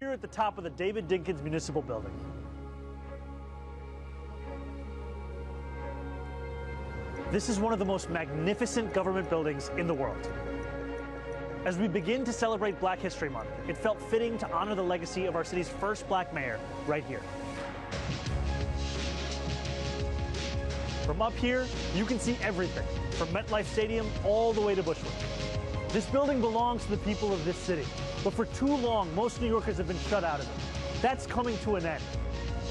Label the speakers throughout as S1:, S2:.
S1: Here at the top of the David Dinkins Municipal Building. This is one of the most magnificent government buildings in the world. As we begin to celebrate Black History Month, it felt fitting to honor the legacy of our city's first black mayor right here. From up here, you can see everything, from MetLife Stadium all the way to Bushwick. This building belongs to the people of this city, but for too long, most New Yorkers have been shut out of it. That's coming to an end.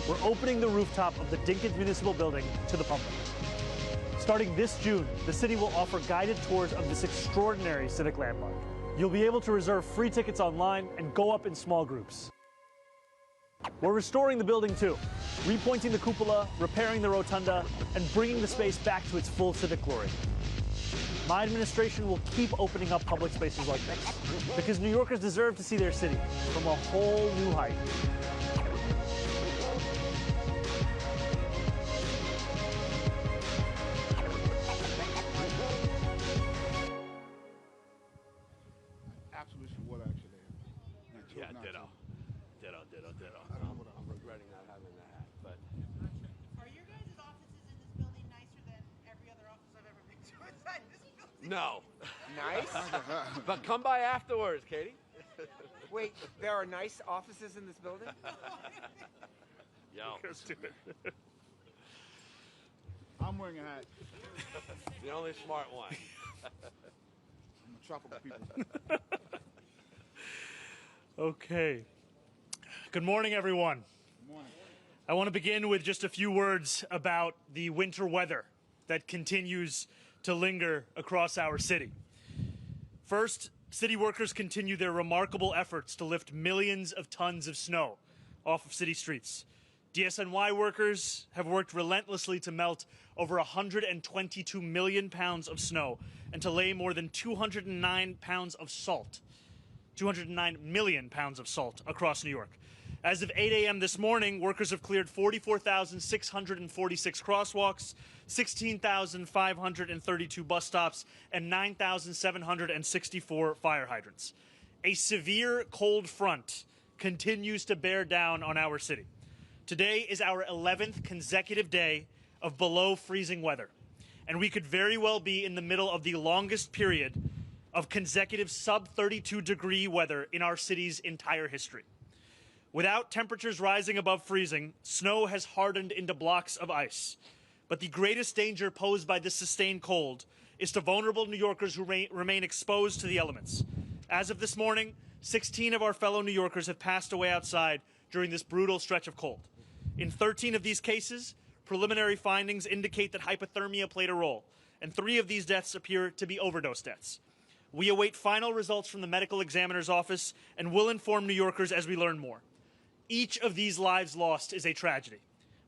S1: We're opening the rooftop of the Dinkins Municipal Building to the public. Starting this June, the city will offer guided tours of this extraordinary civic landmark. You'll be able to reserve free tickets online and go up in small groups. We're restoring the building too, repointing the cupola, repairing the rotunda, and bringing the space back to its full civic glory. My administration will keep opening up public spaces like this, because New Yorkers deserve to see their city from a whole new height.
S2: Absolutely what actually.
S3: Yeah, ditto. I don't know, I'm regretting not having that hat, but.
S4: Are your guys' offices in this building nicer than every other office I've ever been to inside this building?
S3: No. Nice? But come by afterwards, Katie.
S5: Wait, there are nice offices in this building?
S3: Yo.
S2: I'm wearing a hat.
S3: The only smart one.
S2: I'm a tropical people.
S1: Okay. Good morning, everyone.
S2: Good morning.
S1: I want to begin with just a few words about the winter weather that continues to linger across our city. First, city workers continue their remarkable efforts to lift millions of tons of snow off of city streets. DSNY workers have worked relentlessly to melt over 122 million pounds of snow and to lay more than 209 million pounds of salt across New York. As of 8 a.m. this morning, workers have cleared 44,646 crosswalks, 16,532 bus stops, and 9,764 fire hydrants. A severe cold front continues to bear down on our city. Today is our 11th consecutive day of below freezing weather, and we could very well be in the middle of the longest period of consecutive sub-32 degree weather in our city's entire history. Without temperatures rising above freezing, snow has hardened into blocks of ice. But the greatest danger posed by this sustained cold is to vulnerable New Yorkers who remain exposed to the elements. As of this morning, 16 of our fellow New Yorkers have passed away outside during this brutal stretch of cold. In 13 of these cases, preliminary findings indicate that hypothermia played a role, and 3 of these deaths appear to be overdose deaths. We await final results from the medical examiner's office and will inform New Yorkers as we learn more. Each of these lives lost is a tragedy.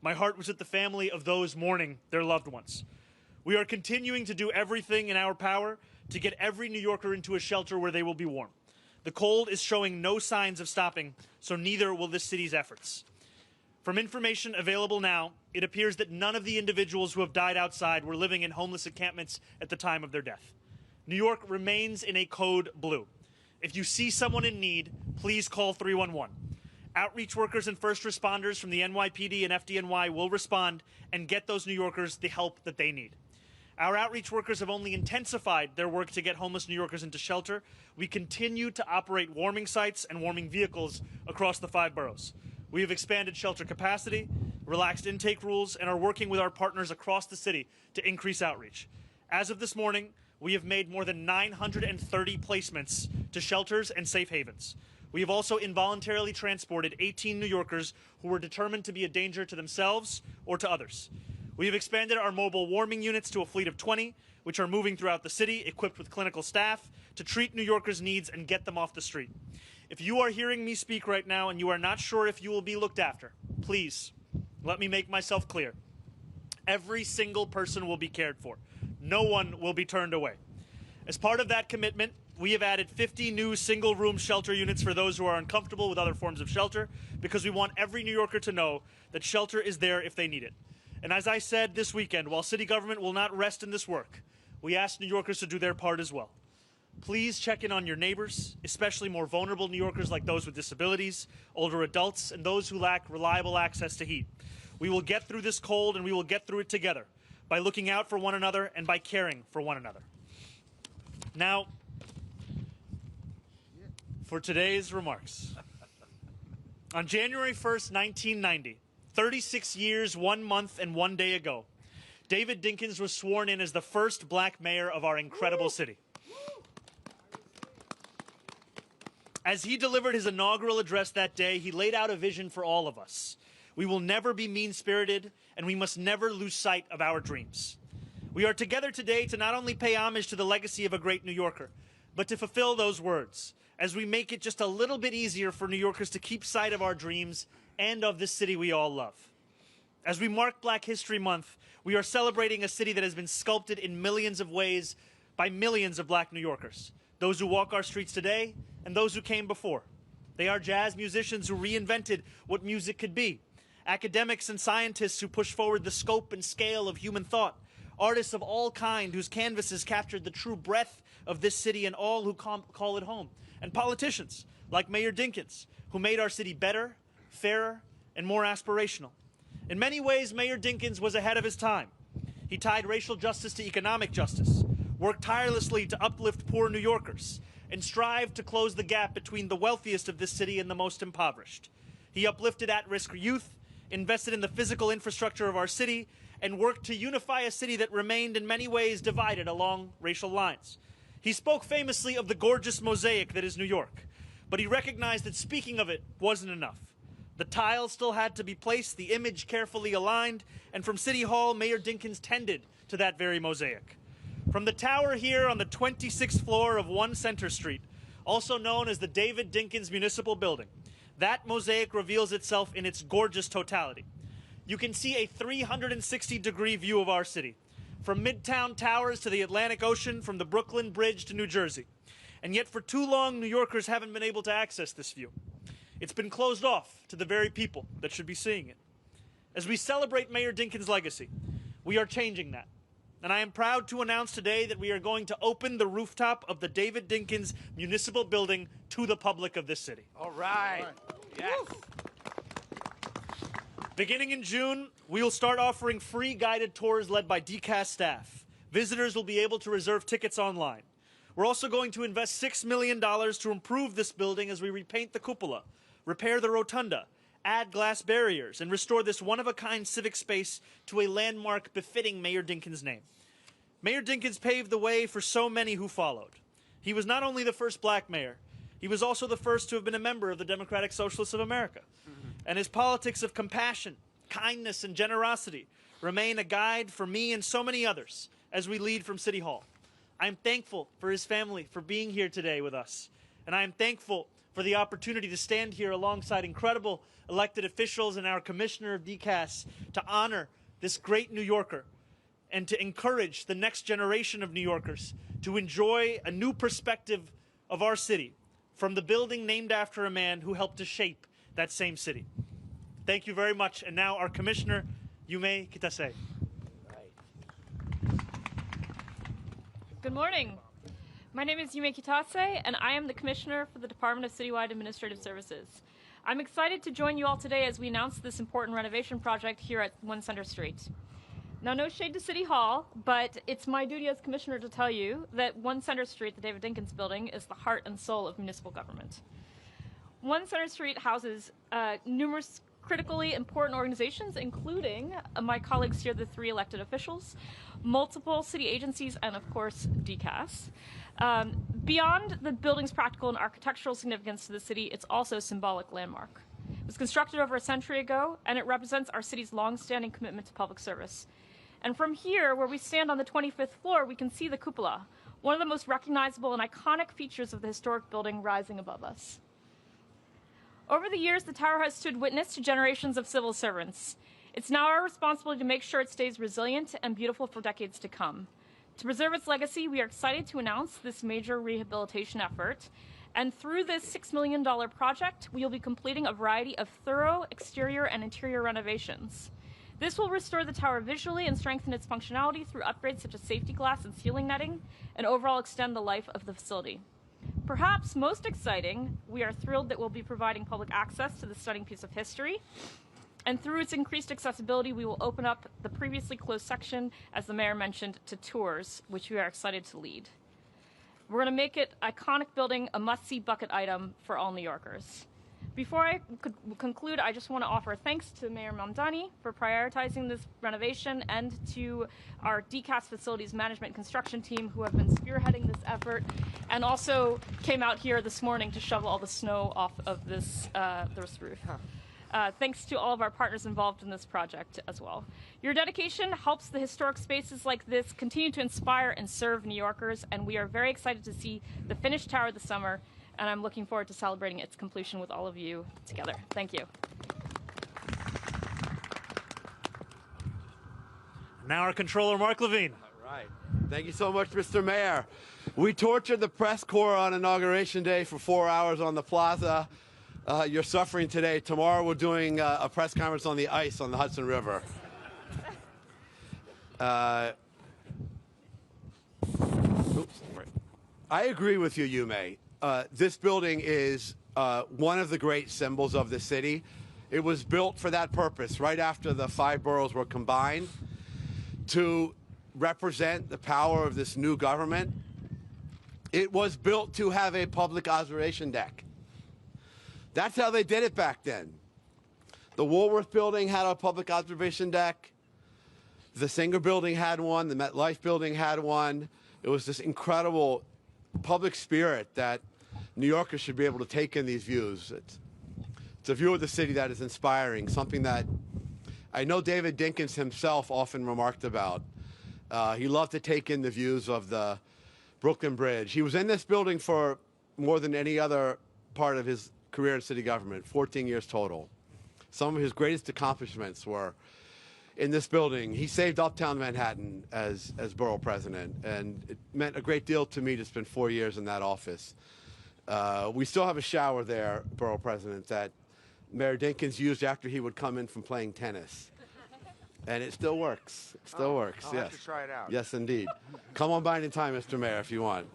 S1: My heart was with the family of those mourning their loved ones. We are continuing to do everything in our power to get every New Yorker into a shelter where they will be warm. The cold is showing no signs of stopping, so neither will this city's efforts. From information available now, it appears that none of the individuals who have died outside were living in homeless encampments at the time of their death. New York remains in a code blue. If you see someone in need, please call 311. Outreach workers and first responders from the NYPD and FDNY will respond and get those New Yorkers the help that they need. Our outreach workers have only intensified their work to get homeless New Yorkers into shelter. We continue to operate warming sites and warming vehicles across the 5 boroughs. We have expanded shelter capacity, relaxed intake rules, and are working with our partners across the city to increase outreach. As of this morning, we have made more than 930 placements to shelters and safe havens. We have also involuntarily transported 18 New Yorkers who were determined to be a danger to themselves or to others. We have expanded our mobile warming units to a fleet of 20, which are moving throughout the city, equipped with clinical staff to treat New Yorkers' needs and get them off the street. If you are hearing me speak right now and you are not sure if you will be looked after, please let me make myself clear. Every single person will be cared for. No one will be turned away. As part of that commitment, we have added 50 new single-room shelter units for those who are uncomfortable with other forms of shelter, because we want every New Yorker to know that shelter is there if they need it. And as I said this weekend, while city government will not rest in this work, we ask New Yorkers to do their part as well. Please check in on your neighbors, especially more vulnerable New Yorkers like those with disabilities, older adults, and those who lack reliable access to heat. We will get through this cold, and we will get through it together by looking out for one another and by caring for one another. Now, for today's remarks. On January 1st, 1990, 36 years, 1 month, and 1 day ago, David Dinkins was sworn in as the first black mayor of our incredible city. As he delivered his inaugural address that day, he laid out a vision for all of us. We will never be mean-spirited, and we must never lose sight of our dreams. We are together today to not only pay homage to the legacy of a great New Yorker, but to fulfill those words, as we make it just a little bit easier for New Yorkers to keep sight of our dreams and of this city we all love. As we mark Black History Month, we are celebrating a city that has been sculpted in millions of ways by millions of black New Yorkers, those who walk our streets today and those who came before. They are jazz musicians who reinvented what music could be, academics and scientists who push forward the scope and scale of human thought, artists of all kind whose canvases captured the true breadth of this city and all who call it home, and politicians like Mayor Dinkins, who made our city better, fairer, and more aspirational. In many ways, Mayor Dinkins was ahead of his time. He tied racial justice to economic justice, worked tirelessly to uplift poor New Yorkers, and strived to close the gap between the wealthiest of this city and the most impoverished. He uplifted at-risk youth, invested in the physical infrastructure of our city, and worked to unify a city that remained in many ways divided along racial lines. He spoke famously of the gorgeous mosaic that is New York, but he recognized that speaking of it wasn't enough. The tiles still had to be placed, the image carefully aligned, and from City Hall, Mayor Dinkins tended to that very mosaic. From the tower here on the 26th floor of 1 Center Street, also known as the David Dinkins Municipal Building, that mosaic reveals itself in its gorgeous totality. You can see a 360-degree view of our city, from Midtown Towers to the Atlantic Ocean, from the Brooklyn Bridge to New Jersey. And yet for too long, New Yorkers haven't been able to access this view. It's been closed off to the very people that should be seeing it. As we celebrate Mayor Dinkins' legacy, we are changing that. And I am proud to announce today that we are going to open the rooftop of the David Dinkins Municipal Building to the public of this city.
S5: All right. Yes.
S1: Beginning in June, we will start offering free guided tours led by DCAS staff. Visitors will be able to reserve tickets online. We're also going to invest $6 million to improve this building as we repaint the cupola, repair the rotunda, add glass barriers, and restore this one-of-a-kind civic space to a landmark befitting Mayor Dinkins' name. Mayor Dinkins paved the way for so many who followed. He was not only the first black mayor, he was also the first to have been a member of the Democratic Socialists of America. And his politics of compassion, kindness, and generosity remain a guide for me and so many others as we lead from City Hall. I am thankful for his family for being here today with us. And I am thankful for the opportunity to stand here alongside incredible elected officials and our Commissioner of DCAS to honor this great New Yorker and to encourage the next generation of New Yorkers to enjoy a new perspective of our city from the building named after a man who helped to shape that same city. Thank you very much. And now our Commissioner, Yume Kitase.
S6: Good morning. My name is Yume Kitase, and I am the Commissioner for the Department of Citywide Administrative Services. I'm excited to join you all today as we announce this important renovation project here at 1 Center Street. Now, no shade to City Hall, but it's my duty as Commissioner to tell you that 1 Center Street, the David Dinkins Building, is the heart and soul of municipal government. 1 Center Street houses numerous critically important organizations, including my colleagues here, the 3 elected officials, multiple city agencies, and of course, DCAS. Beyond the building's practical and architectural significance to the city, it's also a symbolic landmark. It was constructed over a century ago, and it represents our city's long-standing commitment to public service. And from here, where we stand on the 25th floor, we can see the cupola, one of the most recognizable and iconic features of the historic building rising above us. Over the years, the tower has stood witness to generations of civil servants. It's now our responsibility to make sure it stays resilient and beautiful for decades to come. To preserve its legacy, we are excited to announce this major rehabilitation effort. And through this $6 million project, we will be completing a variety of thorough exterior and interior renovations. This will restore the tower visually and strengthen its functionality through upgrades such as safety glass and ceiling netting, and overall extend the life of the facility. Perhaps most exciting, we are thrilled that we'll be providing public access to this stunning piece of history. And through its increased accessibility, we will open up the previously closed section, as the mayor mentioned, to tours, which we are excited to lead. We're going to make it iconic building a must-see bucket item for all New Yorkers. Before I conclude, I just want to offer thanks to Mayor Mamdani for prioritizing this renovation, and to our DCAS facilities management and construction team who have been spearheading this effort, and also came out here this morning to shovel all the snow off of this roof. Thanks to all of our partners involved in this project as well. Your dedication helps the historic spaces like this continue to inspire and serve New Yorkers, and we are very excited to see the finished tower this summer, and I'm looking forward to celebrating its completion with all of you together. Thank you.
S1: Now our controller, Mark Levine.
S3: All right. Thank you so much, Mr. Mayor. We tortured the press corps on Inauguration Day for 4 hours on the plaza. You're suffering today. Tomorrow we're doing a press conference on the ice on the Hudson River. Oops. I agree with you, Yume. This building is one of the great symbols of the city. It was built for that purpose right after the 5 boroughs were combined, to represent the power of this new government. It was built to have a public observation deck. That's how they did it back then. The Woolworth building had a public observation deck. The Singer building had one. The MetLife building had one. It was this incredible public spirit that New Yorkers should be able to take in these views. It's a view of the city that is inspiring, something that I know David Dinkins himself often remarked about. He loved to take in the views of the Brooklyn Bridge. He was in this building for more than any other part of his career in city government, 14 years total. Some of his greatest accomplishments were in this building. He saved uptown Manhattan as borough president, and it meant a great deal to me to spend 4 years in that office. We still have a shower there, borough president, that Mayor Dinkins used after he would come in from playing tennis. And it still works. It still works,
S5: I'll
S3: yes.
S5: have to try it out.
S3: Yes, indeed. Come on by anytime, Mr. Mayor, if you want.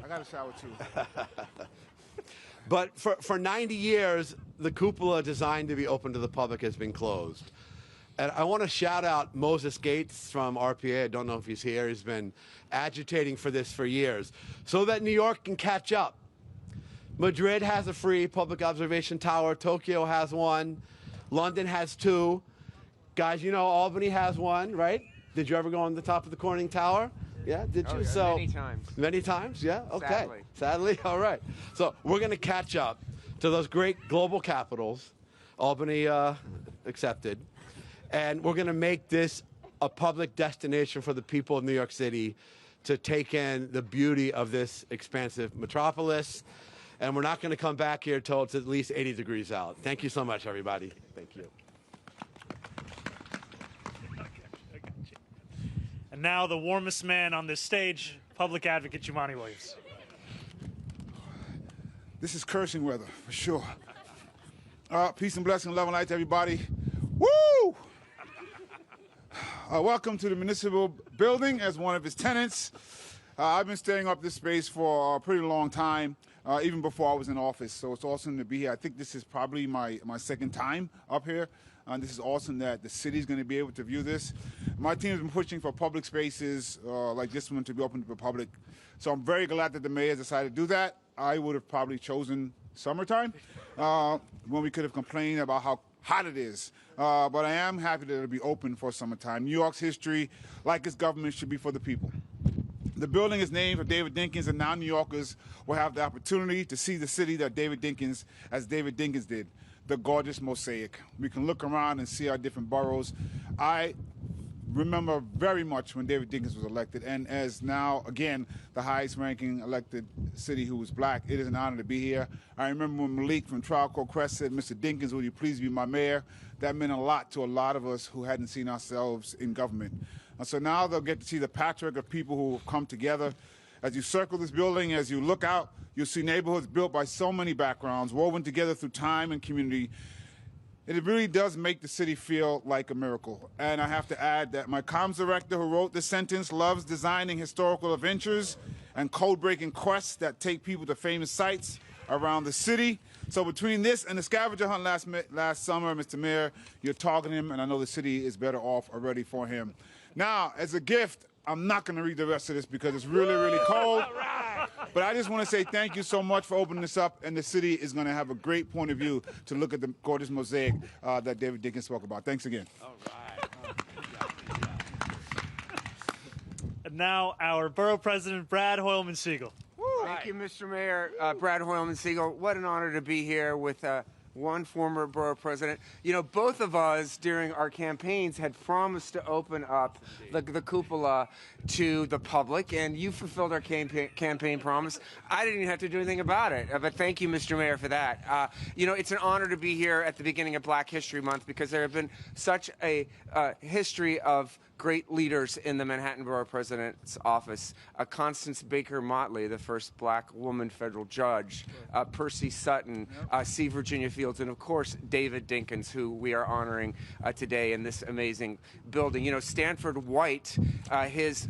S2: I got a shower too.
S3: But for 90 years, the cupola designed to be open to the public has been closed. And I want to shout out Moses Gates from RPA. I don't know if he's here. He's been agitating for this for years, so that New York can catch up. Madrid has a free public observation tower. Tokyo has one. London has 2. Guys, you know Albany has one, right? Did you ever go on the top of the Corning Tower? Yeah, did you?
S5: Yeah,
S3: So
S5: many times.
S3: Many times, yeah? Okay.
S5: Sadly.
S3: All right. So we're going to catch up to those great global capitals, Albany accepted, and we're going to make this a public destination for the people of New York City to take in the beauty of this expansive metropolis. And we're not going to come back here till it's at least 80 degrees out. Thank you so much, everybody. Thank you.
S1: And now the warmest man on this stage, Public Advocate Jumaane Williams.
S2: This is cursing weather, for sure. Peace and blessing, love and light to everybody. Woo! Welcome to the municipal building as one of its tenants. I've been staying up this space for a pretty long time, even before I was in office, so it's awesome to be here. I think this is probably my second time up here. This is awesome that the city's going to be able to view this. My team has been pushing for public spaces like this one to be open to the public, so I'm very glad that the mayor decided to do that. I would have probably chosen summertime when we could have complained about how hot it is. But I am happy that it'll be open for summertime. New York's history, like its government, should be for the people. The building is named for David Dinkins, and now New Yorkers will have the opportunity to see the city that David Dinkins did, the gorgeous mosaic. We can look around and see our different boroughs. I remember very much when David Dinkins was elected, and as now, again, the highest-ranking elected city who was black, it is an honor to be here. I remember when Malik from Trial Court Crest said, "Mr. Dinkins, would you please be my mayor?" That meant a lot to a lot of us who hadn't seen ourselves in government. So now they'll get to see the patchwork of people who have come together. As you circle this building, as you look out, you'll see neighborhoods built by so many backgrounds, woven together through time and community. It really does make the city feel like a miracle. And I have to add that my comms director who wrote this sentence loves designing historical adventures and code-breaking quests that take people to famous sites around the city. So between this and the scavenger hunt last summer, Mr. Mayor, you're targeting him, and I know the city is better off already for him. Now, as a gift, I'm not going to read the rest of this because it's really, really cold. But I just want to say thank you so much for opening this up, and the city is going to have a great point of view to look at the gorgeous mosaic that David Dinkins spoke about. Thanks again.
S3: All right.
S1: And now our Borough President, Brad Hoylman-Siegel.
S5: Thank you, Mr. Mayor. Brad Hoylman-Siegel, what an honor to be here with one former borough president. You know, both of us during our campaigns had promised to open up the cupola to the public, and you fulfilled our campaign promise. I didn't even have to do anything about it, but thank you, Mr. Mayor, for that. You know, it's an honor to be here at the beginning of Black History Month because there have been such a history of great leaders in the Manhattan Borough President's office. Constance Baker Motley, the first black woman federal judge, Percy Sutton, C. Virginia Fields, and of course, David Dinkins, who we are honoring today in this amazing building. You know, Stanford White, his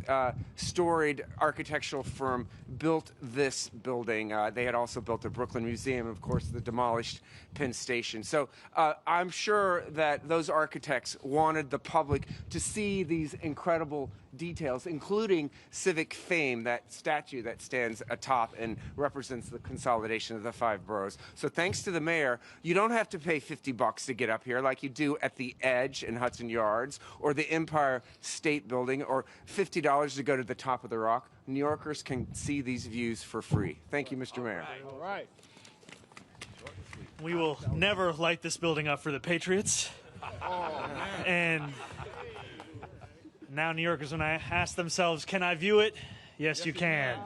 S5: storied architectural firm, built this building. They had also built the Brooklyn Museum, and of course, the demolished Penn Station. So I'm sure that those architects wanted the public to see these incredible details, including civic fame, that statue that stands atop and represents the consolidation of the 5 boroughs. So thanks to the mayor, you don't have to pay $50 to get up here like you do at the Edge in Hudson Yards or the Empire State Building, or $50 to go to the top of the Rock. New Yorkers can see these views for free. Thank you, Mr. Mayor.
S2: All right.
S1: We will never light this building up for the Patriots. And now New Yorkers, when I ask themselves, can I view it? Yes, you can.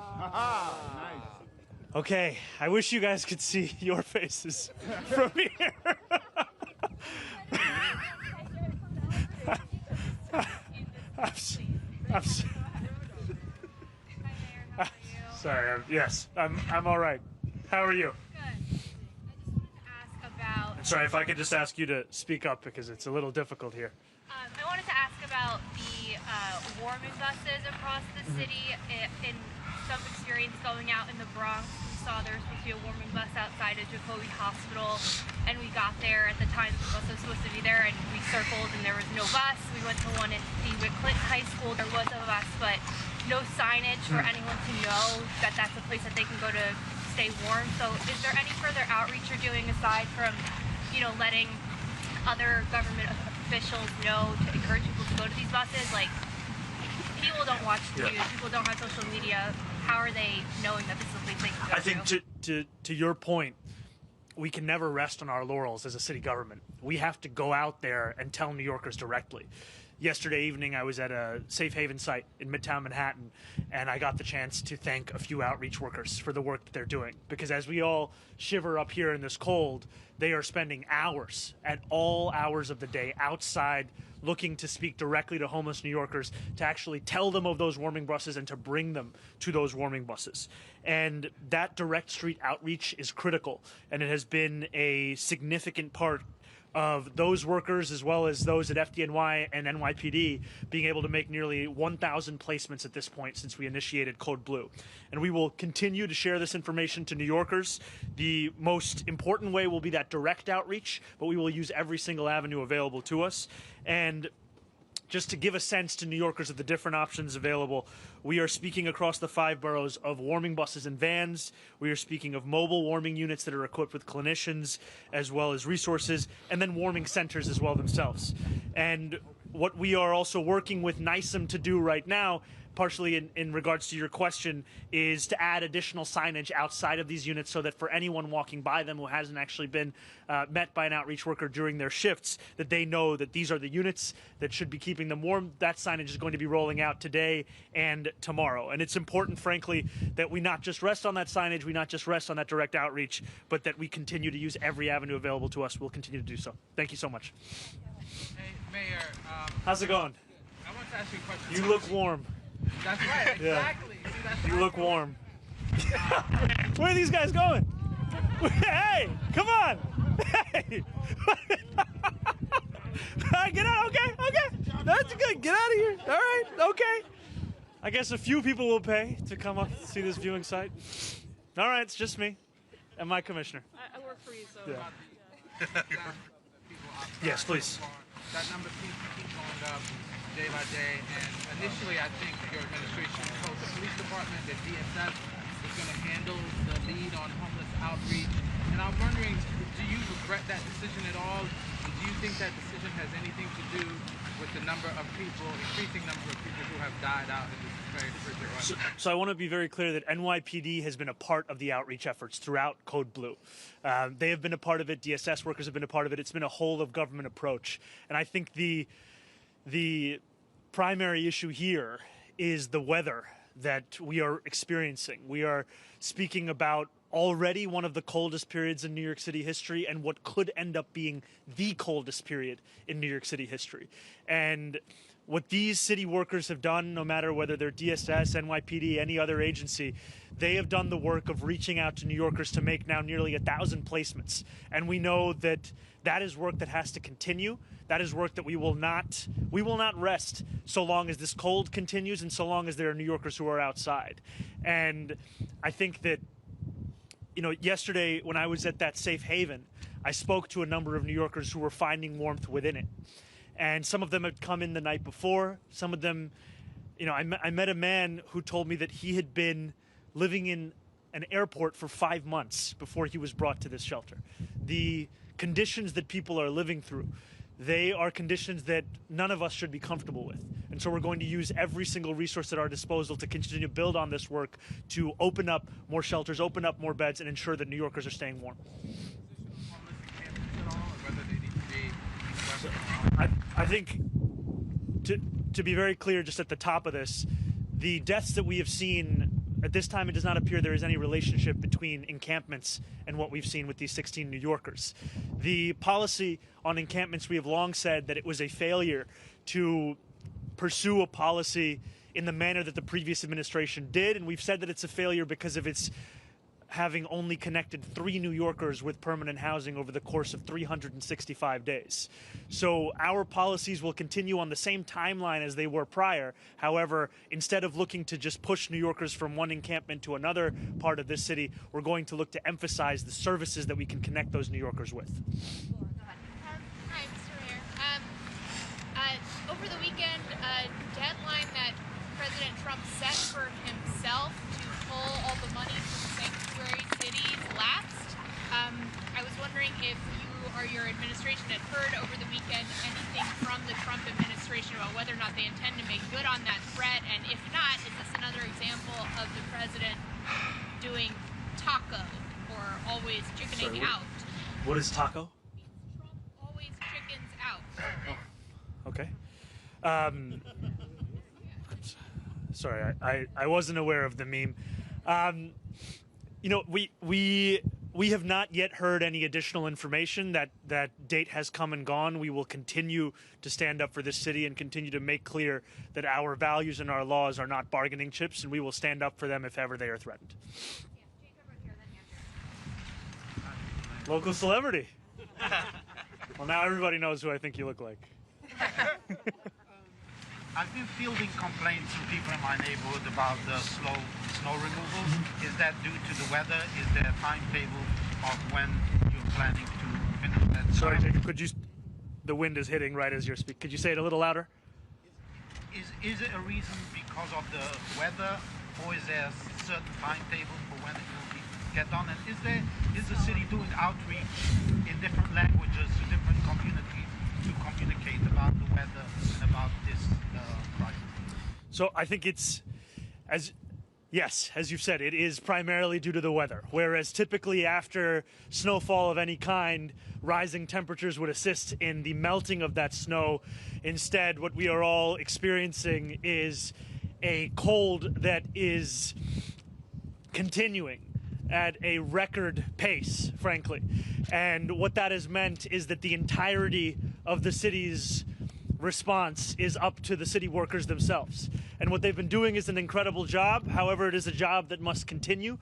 S1: Okay, I wish you guys could see your faces from here. Sorry, yes, I'm all right. How are you? Sorry, if I could just ask you to speak up because it's a little difficult here.
S7: I wanted to ask about the warming buses across the city. In some experience going out in the Bronx, we saw there was supposed to be a warming bus outside of Jacobi Hospital, and we got there at the time the bus was supposed to be there, and we circled and there was no bus. We went to one at the Wickliffe High School. There was a bus, but no signage for anyone to know that that's a place that they can go to stay warm. So is there any further outreach you're doing aside from, you know, letting other government officials know to encourage people to go to these buses? Like, people don't watch the news, people don't have social media. How are they knowing that this is a place they can go to?
S1: I think to your point, we can never rest on our laurels as a city government. We have to go out there and tell New Yorkers directly. Yesterday evening, I was at a safe haven site in Midtown Manhattan, and I got the chance to thank a few outreach workers for the work that they're doing. Because as we all shiver up here in this cold, they are spending hours at all hours of the day outside looking to speak directly to homeless New Yorkers, to actually tell them of those warming buses and to bring them to those warming buses. And that direct street outreach is critical, and it has been a significant part of those workers, as well as those at FDNY and NYPD, being able to make nearly 1,000 placements at this point since we initiated Code Blue. And we will continue to share this information to New Yorkers. The most important way will be that direct outreach, but we will use every single avenue available to us. And just to give a sense to New Yorkers of the different options available, we are speaking across the 5 boroughs of warming buses and vans. We are speaking of mobile warming units that are equipped with clinicians as well as resources, and then warming centers as well themselves. And what we are also working with NYCM to do right now, partially in regards to your question, is to add additional signage outside of these units so that for anyone walking by them who hasn't actually been met by an outreach worker during their shifts, that they know that these are the units that should be keeping them warm. That signage is going to be rolling out today and tomorrow. And it's important, frankly, that we not just rest on that signage, we not just rest on that direct outreach, but that we continue to use every avenue available to us. We'll continue to do so. Thank you so much.
S8: Hey, Mayor.
S1: How's it going?
S8: I want to ask you a question.
S1: You look warm.
S8: That's right, exactly.
S1: Yeah.
S8: See, that's
S1: You
S8: what
S1: look
S8: I
S1: warm. Where are these guys going? Hey, come on! Hey! Get out. Okay. That's good. Get out of here. All right. Okay. I guess a few people will pay to come up and see this viewing site. All right. It's just me and my commissioner.
S6: I work for you, so.
S1: Yeah. Yes, please.
S8: That number keeps going up day by day, and initially I think your administration told the police department that DSS was going to handle the lead on homeless outreach. And I'm wondering, do you regret that decision at all? And do you think that decision has anything to do with the number of people, increasing number of people who have died out in this very frigid weather?
S1: So I want to be very clear that NYPD has been a part of the outreach efforts throughout Code Blue. They have been a part of it. DSS workers have been a part of it. It's been a whole of government approach. And I think the primary issue here is the weather that we are experiencing. We are speaking about already one of the coldest periods in New York City history and what could end up being the coldest period in New York City history. And what these city workers have done, no matter whether they're DSS, NYPD, any other agency, they have done the work of reaching out to New Yorkers to make now nearly 1,000 placements. And we know that that is work that has to continue. That is work that we will not rest so long as this cold continues and so long as there are New Yorkers who are outside. And I think that, yesterday when I was at that safe haven, I spoke to a number of New Yorkers who were finding warmth within it. And some of them had come in the night before. Some of them, I met a man who told me that he had been living in an airport for 5 months before he was brought to this shelter. The conditions that people are living through, they are conditions that none of us should be comfortable with. And so we're going to use every single resource at our disposal to continue to build on this work, to open up more shelters, open up more beds, and ensure that New Yorkers are staying warm. I think, to be very clear, just at the top of this, the deaths that we have seen, at this time it does not appear there is any relationship between encampments and what we've seen with these 16 New Yorkers. The policy on encampments, we have long said that it was a failure to pursue a policy in the manner that the previous administration did, and we've said that it's a failure because of its having only connected 3 New Yorkers with permanent housing over the course of 365 days. So our policies will continue on the same timeline as they were prior. However, instead of looking to just push New Yorkers from one encampment to another part of this city, we're going to look to emphasize the services that we can connect those New Yorkers with.
S9: Hi, Mr. Mayor. Over the weekend, a deadline that President Trump set for himself to pull all the money from sanctuary cities lapsed. I was wondering if you or your administration had heard over the weekend anything from the Trump administration about whether or not they intend to make good on that threat, and if not, is this another example of the president doing taco or always chickening out?
S1: What is taco?
S9: Trump always chickens out.
S1: Oh, okay. Sorry, I wasn't aware of the meme. We have not yet heard any additional information. That date has come and gone. We will continue to stand up for this city and continue to make clear that our values and our laws are not bargaining chips, and we will stand up for them if ever they are threatened. Local celebrity. Well, now everybody knows who I think you look like.
S10: I've been fielding complaints from people in my neighborhood about the slow snow removal. Is that due to the weather? Is there a timetable of when you're planning to finish that?
S1: Sorry, Jacob, the wind is hitting right as you're speaking. Could you say it a little louder?
S10: Is it a reason because of the weather, or is there a certain timetable for when it will get done? And is the city doing outreach in different languages to different communities to communicate about the weather and about this crisis?
S1: So I think it's, as you've said, it is primarily due to the weather. Whereas typically after snowfall of any kind, rising temperatures would assist in the melting of that snow. Instead, what we are all experiencing is a cold that is continuing at a record pace, frankly. And what that has meant is that the entirety of the city's response is up to the city workers themselves. And what they've been doing is an incredible job. However, it is a job that must continue.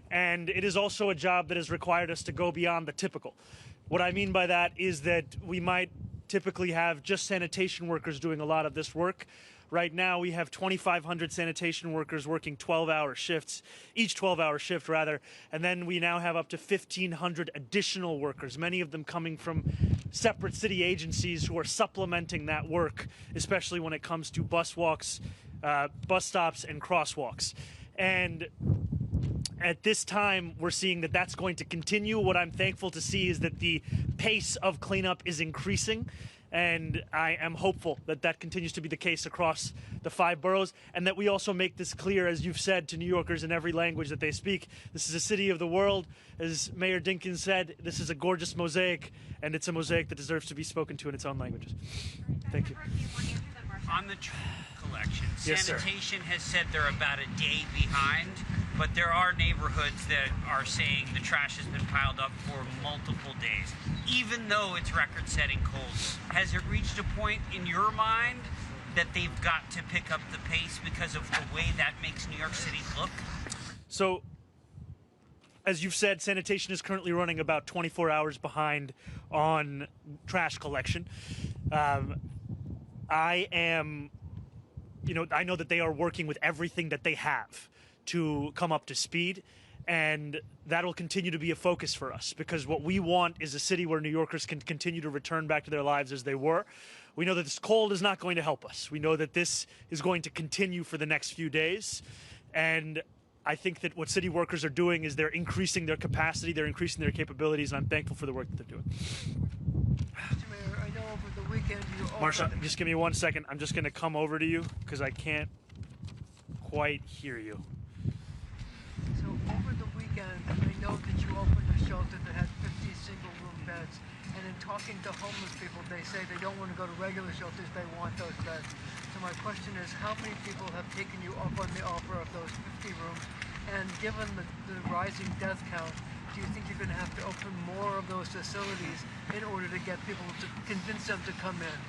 S1: And it is also a job that has required us to go beyond the typical. What I mean by that is that we might typically have just sanitation workers doing a lot of this work. Right now, we have 2,500 sanitation workers working 12-hour shifts, each 12-hour shift, rather. And then we now have up to 1,500 additional workers, many of them coming from separate city agencies who are supplementing that work, especially when it comes to bus walks, bus stops, and crosswalks. And at this time, we're seeing that that's going to continue. What I'm thankful to see is that the pace of cleanup is increasing. And I am hopeful that that continues to be the case across the 5 boroughs, and that we also make this clear, as you've said, to New Yorkers in every language that they speak. This is a city of the world. As Mayor Dinkins said, this is a gorgeous mosaic, and it's a mosaic that deserves to be spoken to in its own languages. Thank you.
S11: On the trash collection,
S1: Yes, sir.
S11: sanitation has said they're about a day behind, but there are neighborhoods that are saying the trash has been piled up for multiple days, even though it's record-setting cold. Has it reached a point in your mind that they've got to pick up the pace because of the way that makes New York City look?
S1: So, as you've said, sanitation is currently running about 24 hours behind on trash collection. I know that they are working with everything that they have to come up to speed, and that'll continue to be a focus for us, because what we want is a city where New Yorkers can continue to return back to their lives as they were. We know that this cold is not going to help us. We know that this is going to continue for the next few days, and I think that what city workers are doing is they're increasing their capacity, they're increasing their capabilities, and I'm thankful for the work that they're doing.
S12: Mr. Mayor, I know over the weekend you
S1: Marsha, just give me 1 second. I'm just going to come over to you because I can't quite hear you.
S12: So over the weekend, I know that you opened a shelter that had 50 single-room beds, and in talking to homeless people, they say they don't want to go to regular shelters, they want those beds. So my question is, how many people have taken you up on the offer of those 50 rooms? And given the rising death count, do you think you're going to have to open more of those facilities in order to get people to convince them to come in?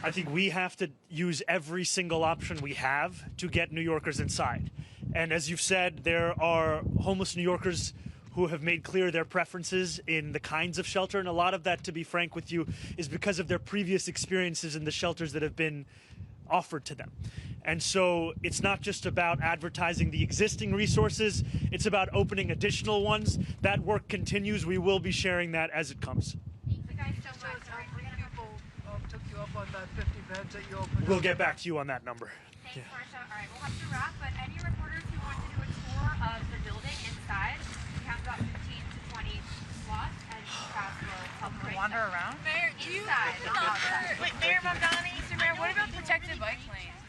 S1: I think we have to use every single option we have to get New Yorkers inside. And as you've said, there are homeless New Yorkers who have made clear their preferences in the kinds of shelter. And a lot of that, to be frank with you, is because of their previous experiences in the shelters that have been offered to them. And so it's not just about advertising the existing resources, it's about opening additional ones. That work continues. We will be sharing that as it comes.
S12: Took you up on that 50 beds that you opened?
S1: We'll get back to you on that number.
S7: Thanks, Marsha. All right, we'll have to wrap, but any reporters who want to do a tour of the building inside, we have about 15 to 20 slots, and pass will
S4: wander around?
S7: Mayor, do you inside, not outside.
S4: Wait, Mayor Mamdani, Mr. Mayor, what about protected bike lanes?